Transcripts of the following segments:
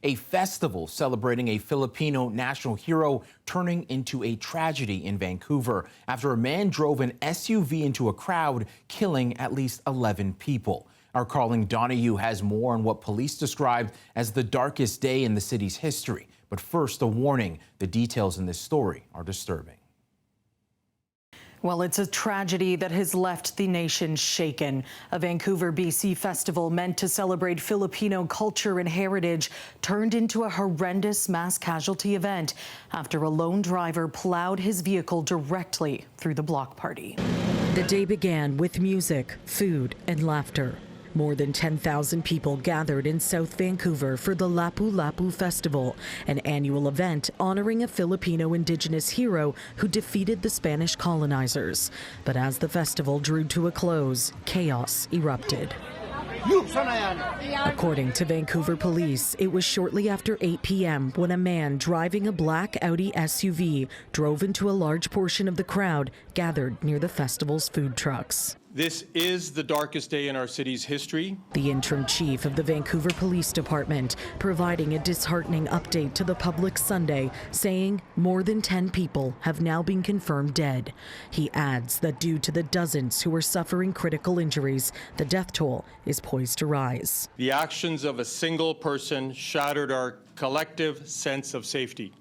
A festival celebrating a Filipino national hero turning into a tragedy in Vancouver after a man drove an SUV into a crowd, killing at least 11 people. Our Karling Donoghue has more on what police described as the darkest day in the city's history. But first, a warning: the details in this story are disturbing. Well, it's a tragedy that has left the nation shaken. A Vancouver B.C. festival meant to celebrate Filipino culture and heritage turned into a horrendous mass casualty event after a lone driver plowed his vehicle directly through the block party. The day began with music, food, and laughter. More than 10,000 people gathered in South Vancouver for the Lapu Lapu Festival, an annual event honoring a Filipino Indigenous hero who defeated the Spanish colonizers. But as the festival drew to a close, chaos erupted. According to Vancouver police, it was shortly after 8 p.m. when a man driving a black Audi SUV drove into a large portion of the crowd gathered near the festival's food trucks. This is the darkest day in our city's history. The interim chief of the Vancouver Police Department providing a disheartening update to the public Sunday, saying more than 10 people have now been confirmed dead. He adds that due to the dozens who are suffering critical injuries, the death toll is poised to rise. The actions of a single person shattered our collective sense of safety.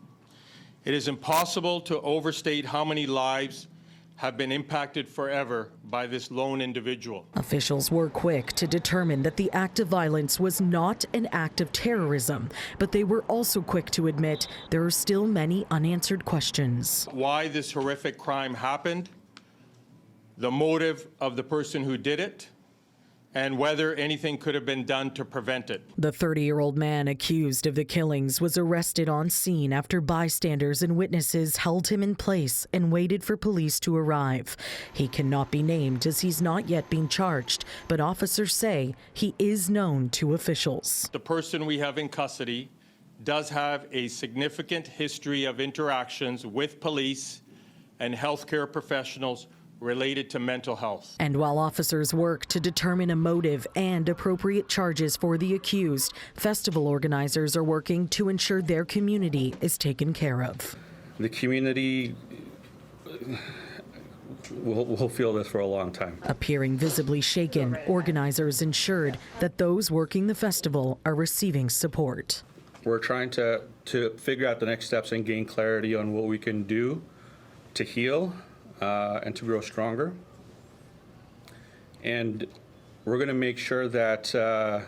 It is impossible to overstate how many lives have been impacted forever by this lone individual. Officials were quick to determine that the act of violence was not an act of terrorism, but they were also quick to admit there are still many unanswered questions. Why this horrific crime happened, the motive of the person who did it, and whether anything could have been done to prevent it. The 30-year-old man accused of the killings was arrested on scene after bystanders and witnesses held him in place and waited for police to arrive. He cannot be named as he's not yet been charged, but officers say he is known to officials. The person we have in custody does have a significant history of interactions with police and healthcare professionals related to mental health. And while officers work to determine a motive and appropriate charges for the accused, festival organizers are working to ensure their community is taken care of. The community will feel this for a long time. Appearing visibly shaken, organizers ensured that those working the festival are receiving support. We're trying to figure out the next steps and gain clarity on what we can do to heal and to grow stronger. And we're going to make sure that, that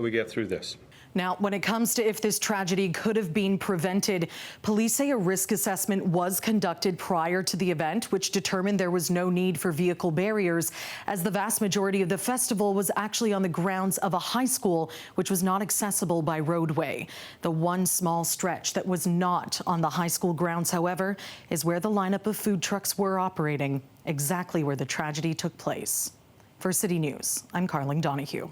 we get through this. Now, when it comes to if this tragedy could have been prevented, police say a risk assessment was conducted prior to the event, which determined there was no need for vehicle barriers, as the vast majority of the festival was actually on the grounds of a high school, which was not accessible by roadway. The one small stretch that was not on the high school grounds, however, is where the lineup of food trucks were operating, exactly where the tragedy took place. For City News, I'm Karling Donoghue.